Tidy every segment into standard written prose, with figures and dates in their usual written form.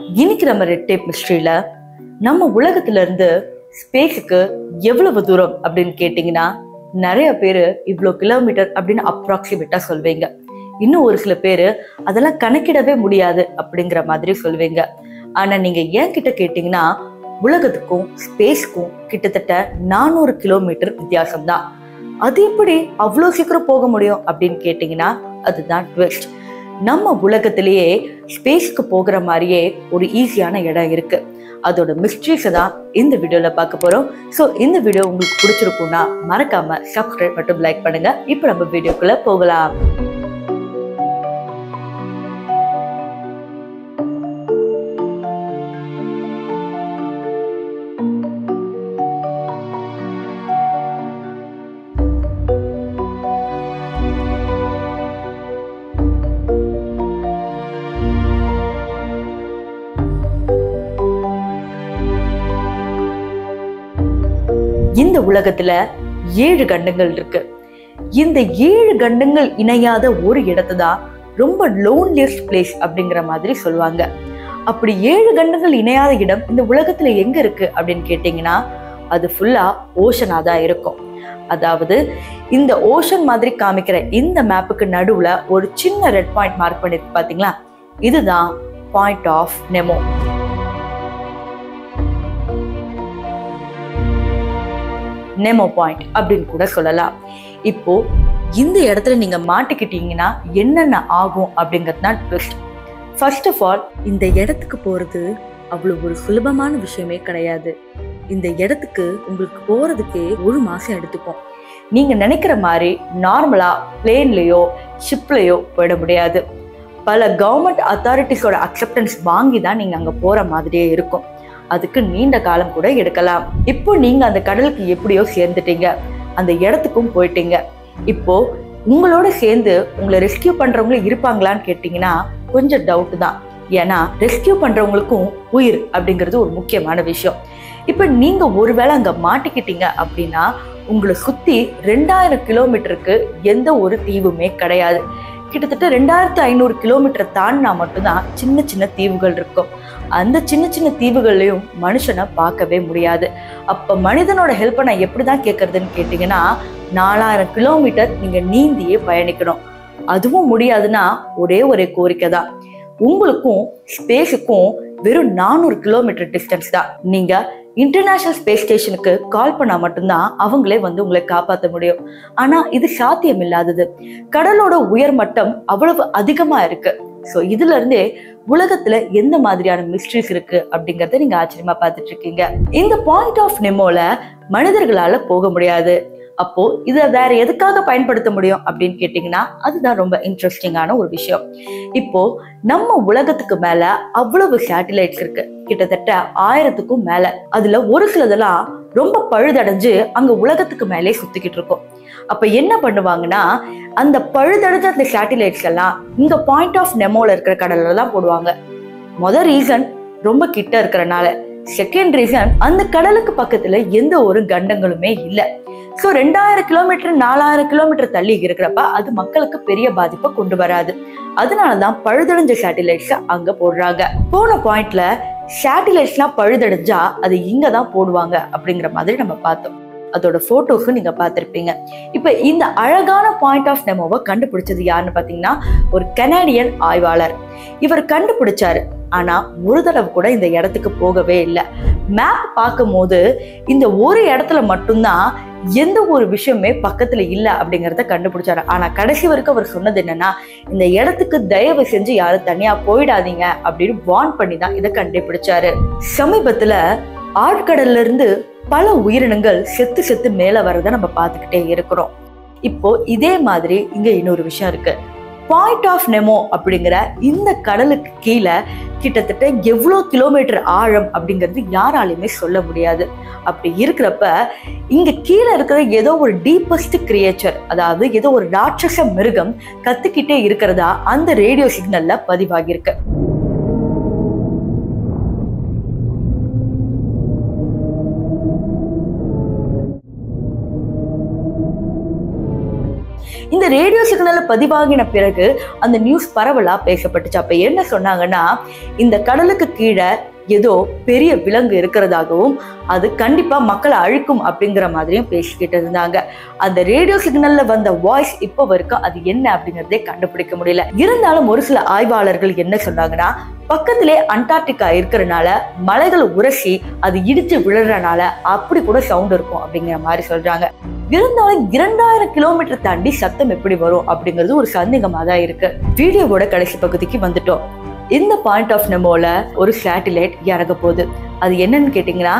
இன்னைக்கு நம்ம red tape மிஸ்ட்ரியில நம்ம உலகத்துல இருந்து ஸ்பேஸுக்கு எவ்வளவு தூரம் அப்படின்னு கேட்டீங்கன்னா நிறைய பேரு இவ்வளவு கிலோமீட்டர் அப்படின்னு அப்ராக்சிமேட்டா சொல்வீங்க. இன்னும் ஒரு சில பேரு அதெல்லாம் கணக்கிடவே முடியாது அப்படிங்கிற மாதிரி சொல்வீங்க. ஆனா நீங்க ஏன் கிட்ட கேட்டீங்கன்னா உலகத்துக்கும் ஸ்பேஸ்க்கும் கிட்டத்தட்ட 400 கிலோமீட்டர் வித்தியாசம் தான். அது எப்படி அவ்வளவு சீக்கிரம் போக முடியும் அப்படின்னு கேட்டீங்கன்னா அதுதான் ட்விஸ்ட். நம்ம உலகத்திலேயே ஸ்பேஸ்க்கு போகிற மாதிரியே ஒரு ஈஸியான இடம் இருக்கு. அதோட மிஸ்ட்ரீஸை தான் இந்த வீடியோல பார்க்க போறோம். ஸோ இந்த வீடியோ உங்களுக்கு பிடிச்சிருக்கும்னா மறக்காம சப்ஸ்கிரைப் மற்றும் லைக் பண்ணுங்க. இப்போ நம்ம வீடியோக்குள்ள போகலாம். இந்த உலகத்துல 7 கண்டங்கள் இருக்கு. இந்த 7 கண்டங்கள் இணையாத ஒரு இடத்தை தான் ரொம்ப லோன்லியஸ்ட் பிளேஸ் அப்படிங்கிற மாதிரி சொல்லுவாங்க. அப்படி 7 கண்டங்கள் இணையாத இடம் இந்த உலகத்துல எங்க இருக்கு அப்படின்னு கேட்டீங்கன்னா அது ஃபுல்லா ஓஷனா தான் இருக்கும். அதாவது இந்த ஓஷன் மாதிரி காமிக்கிற இந்த மேப்புக்கு நடுவுல ஒரு சின்ன ரெட் பாயிண்ட் மார்க் பண்ணிருக்கு பாத்தீங்களா, இதுதான் பாயிண்ட் ஆஃப் நெமோ. நெமோ பாயிண்ட் அப்படின்னு கூட சொல்லலாம். இப்போ இந்த இடத்துல நீங்க மாட்டிக்கிட்டீங்கன்னா என்னென்ன ஆகும் அப்படிங்கிறது தான் ட்விஸ்ட். ஃபர்ஸ்ட் ஆஃப் ஆல், இந்த இடத்துக்கு போறது அவ்வளவு ஒரு சுலபமான விஷயமே கிடையாது. இந்த இடத்துக்கு உங்களுக்கு போறதுக்கே 1 மாசம் எடுத்துக்கும். நீங்க நினைக்கிற மாதிரி நார்மலா பிளேன்லயோ ஷிப்லயோ போயிட முடியாது. பல கவர்மெண்ட் அத்தாரிட்டிஸோட அக்செப்டன்ஸ் வாங்கி தான் நீங்க அங்க போற மாதிரியே இருக்கும். அதுக்கு நீண்ட காலம் கூட எடுக்கலாம். இப்போ நீங்க அந்த கடலுக்கு எப்படியோ சேர்ந்துட்டீங்க, அந்த இடத்துக்கும் போயிட்டீங்க. இப்போ உங்களோட சேர்ந்து உங்களை ரெஸ்கியூ பண்றவங்களும் இருப்பாங்களான்னு கேட்டீங்கன்னா கொஞ்சம் டவுட் தான். ஏன்னா ரெஸ்கியூ பண்றவங்களுக்கும் உயிர் அப்படிங்கிறது ஒரு முக்கியமான விஷயம். இப்ப நீங்க ஒருவேளை அங்க மாட்டிக்கிட்டீங்க அப்படின்னா உங்களை சுத்தி 2000 கிலோமீட்டருக்கு எந்த ஒரு தீவுமே கிடையாது. கிட்டத்தட்ட 2500 கிலோமீட்டர் தாண்டினா மட்டும்தான் சின்ன சின்ன தீவுகள் இருக்கும். அந்த சின்ன சின்ன தீவுகள்லையும் மனுஷனை பார்க்கவே முடியாது. அப்ப மனிதனோட ஹெல்ப்பை நான் எப்படிதான் கேட்கறதுன்னு கேட்டீங்கன்னா 4000 கிலோமீட்டர் நீங்க நீந்தியே பயணிக்கணும். அதுவும் முடியாதுன்னா ஒரே கோரிக்கை தான், உங்களுக்கும் ஸ்பேஸுக்கும் வெறும் 400 கிலோமீட்டர் டிஸ்டன்ஸ் தான். நீங்க இன்டர்நேஷனல் ஸ்பேஸ் ஸ்டேஷனுக்கு கால் பண்ணா மட்டும்தான் அவங்களே வந்து உங்களை காப்பாற்ற முடியும். ஆனா இது சாத்தியம் இல்லாதது. கடலோட உயர் மட்டம் அவ்வளவு அதிகமா இருக்கு. ஸோ இதுல இருந்தே உலகத்துல எந்த மாதிரியான மிஸ்ட்ரிஸ் இருக்கு அப்படிங்கறத நீங்க ஆச்சரியமா பார்த்துட்டு இருக்கீங்க. இந்த பாயிண்ட் ஆஃப் நெமோல மனிதர்களால போக முடியாது. அப்போ இதை வேற எதுக்காக பயன்படுத்த முடியும் அப்படின்னு கேட்டீங்கன்னா அதுதான் ரொம்ப இன்ட்ரெஸ்டிங்கான ஒரு விஷயம். இப்போ நம்ம உலகத்துக்கு மேல அவ்வளவு சேட்டிலைட்ஸ் இருக்கு, கிட்டத்தட்ட 1000க்கும் மேல. அதுல ஒரு சிலதெல்லாம் ரொம்ப பழுதடைஞ்சு அங்க உலகத்துக்கு மேலே சுத்திக்கிட்டு இருக்கும். அப்ப என்ன பண்ணுவாங்கன்னா அந்த பழுதடைஞ்ச அந்த சேட்டிலைட்ஸ் எல்லாம் இங்க பாயிண்ட் ஆஃப் நெமோல இருக்கிற கடல்ல தான் போடுவாங்க. முதல் ரீசன் ரொம்ப கிட்ட இருக்கிறனால. செகண்ட் ரீசன் அந்த கடலுக்கு பக்கத்துல எந்த ஒரு கண்டங்களுமே இல்லை. ஸோ 2000 கிலோமீட்டர் 4000 கிலோமீட்டர் தள்ளி இருக்கிறப்ப அது மக்களுக்கு பெரிய பாதிப்பை கொண்டு வராது. அதனாலதான் பழுதடைஞ்ச சேட்டிலைட்ஸ் அங்க போடுறாங்க. போன பாயிண்ட்ல சேட்டிலைட்ஸ்லாம் பழுதடைஞ்சா அது இங்கதான் போடுவாங்க அப்படிங்கிற மாதிரி நம்ம பார்த்தோம். அதோட போட்டோஸும் நீங்க பார்த்திருப்பீங்க. இப்ப இந்த அழகான பாயிண்ட் ஆஃப் நெமோவை கண்டுபிடிச்சது யாருன்னு பாத்தீங்கன்னா ஒரு கனடியன் ஆய்வாளர். இவர் கண்டுபிடிச்சாரு. ஆனா ஒரு தடவை கூட இந்த இடத்துக்கு போகவே இல்லை. மேப் பார்க்கும் போது இந்த ஒரு இடத்துல மட்டும்தான் எந்த ஒரு விஷயமே பக்கத்துல இல்ல அப்படிங்கறத கண்டுபிடிச்சாரு. ஆனா கடைசி வரைக்கும் அவர் சொன்னது என்னன்னா இந்த இடத்துக்கு தயவு செஞ்சு யாரும் தனியா போயிடாதீங்க அப்படின்னு வார்ன் பண்ணி தான் இதை கண்டுபிடிச்சாரு. சமீபத்துல ஆழ்கடல்ல இருந்து பல உயிரினங்கள் செத்து மேல வரதை நம்ம பார்த்துக்கிட்டே இருக்கிறோம். இப்போ இதே மாதிரி இங்க இன்னொரு விஷயம் இருக்கு. பாயிண்ட் ஆஃப் நெமோ அப்படிங்கிற இந்த கடலுக்கு கீழே கிட்டத்தட்ட எவ்வளோ கிலோமீட்டர் ஆழம் அப்படிங்கிறது யாராலையுமே சொல்ல முடியாது. அப்படி இருக்கிறப்ப இங்க கீழே இருக்கிற ஏதோ ஒரு டீப்பஸ்ட் கிரியேச்சர், அதாவது ஏதோ ஒரு ராட்சச மிருகம் கத்துக்கிட்டே இருக்கிறதா அந்த ரேடியோ சிக்னல்ல பதிவாகியிருக்கு. இந்த ரேடியோ சிக்னல்ல பதிவாகின பிறகு அந்த நியூஸ் பரவலா பேசப்பட்டுச்சு. அப்ப என்ன சொன்னாங்கன்னா, இந்த கடலுக்கு கீழே ஏதோ பெரிய விலங்கு இருக்கிறதாகவும் அது கண்டிப்பா மக்களை அழிக்கும் அப்படிங்கிற மாதிரியும் பேசிக்கிட்டு இருந்தாங்க. அந்த ரேடியோ சிக்னல்ல வந்த வாய்ஸ் இப்போ வரைக்கும் அது என்ன அப்படிங்கறதே கண்டுபிடிக்க முடியல. இருந்தாலும் ஒரு சில ஆய்வாளர்கள் என்ன சொன்னாங்கன்னா, பக்கத்திலே அண்டார்டிகா இருக்கிறனால மலைகள் உரசி அது இடிச்சு விழுறனால அப்படி கூட சவுண்ட் இருக்கும் அப்படிங்கிற மாதிரி சொல்றாங்க. இருந்தாலும் 2000 கிலோமீட்டர் தாண்டி சத்தம் எப்படி வரும் அப்படிங்கிறது ஒரு சந்தேகமா தான் இருக்கு. வீடியோவோட கடைசி பகுதிக்கு வந்துட்டோம். இந்த பாயிண்ட் ஆஃப் நெமோல ஒரு சேட்டிலைட் இறங்க போகுது. அது என்னன்னு கேட்டீங்கன்னா,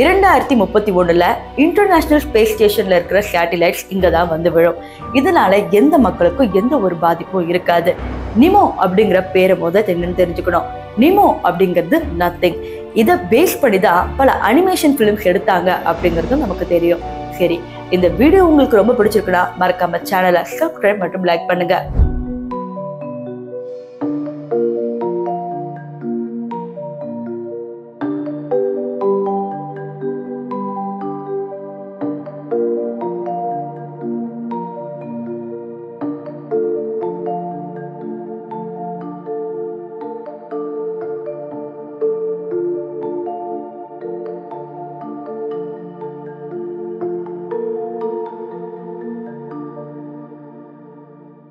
2031 இன்டர்நேஷனல் ஸ்பேஸ் ஸ்டேஷன்ல இருக்கிற சேட்டிலைட்ஸ் இங்கதான் வந்து விழும். இதனால எந்த மக்களுக்கும் எந்த ஒரு பாதிப்பும் இருக்காது. நிமோ அப்படிங்கிற பேரை என்னன்னு தெரிஞ்சுக்கணும். நிமோ அப்படிங்கிறது நத்திங். இதை பேஸ் பண்ணி தான் பல அனிமேஷன் பிலிம்ஸ் எடுத்தாங்க அப்படிங்கிறதும் நமக்கு தெரியும். சரி, இந்த வீடியோ உங்களுக்கு ரொம்ப பிடிச்சிருக்குன்னா மறக்காம சேனலை சப்ஸ்கிரைப் மற்றும் லைக் பண்ணுங்க.